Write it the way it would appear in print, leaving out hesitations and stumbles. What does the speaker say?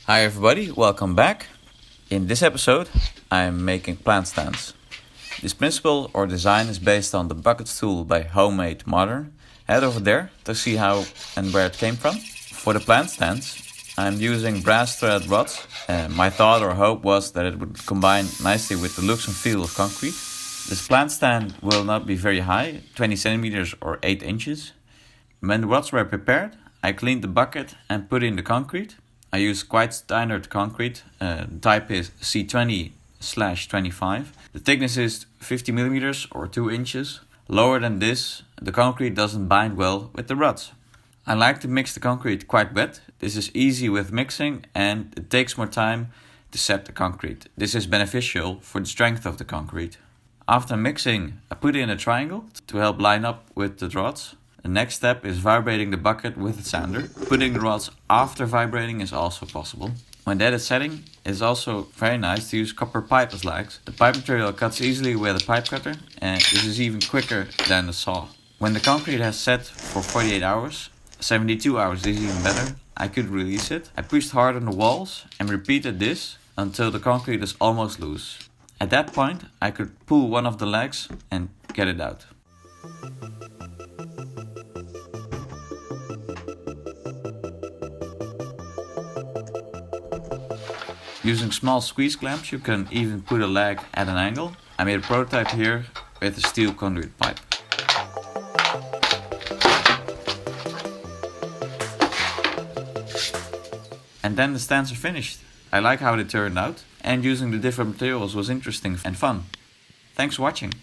Hi everybody, welcome back. In this episode, I'm making plant stands. This principle or design is based on the bucket tool by Homemade Modern. Head over there to see how and where it came from. For the plant stands, I'm using brass threaded rods. My thought or hope was that it would combine nicely with the looks and feel of concrete. This plant stand will not be very high, 20 centimeters or 8 inches. When the rods were prepared, I cleaned the bucket and put in the concrete. I use quite standard concrete. The type is C20/25. The thickness is 50 millimeters or 2 inches. Lower than this, the concrete doesn't bind well with the rods. I like to mix the concrete quite wet. This is easy with mixing and it takes more time to set the concrete. This is beneficial for the strength of the concrete. After mixing, I put in a triangle to help line up with the rods. The next step is vibrating the bucket with a sander. Putting the rods after vibrating is also possible. When that is setting, it's also very nice to use copper pipe as legs. The pipe material cuts easily with a pipe cutter and this is even quicker than the saw. When the concrete has set for 48 hours, 72 hours is even better, I could release it. I pushed hard on the walls and repeated this until the concrete is almost loose. At that point, I could pull one of the legs and get it out. Using small squeeze clamps, you can even put a leg at an angle. I made a prototype here with a steel conduit pipe. And then the stands are finished. I like how they turned out, and using the different materials was interesting and fun. Thanks for watching.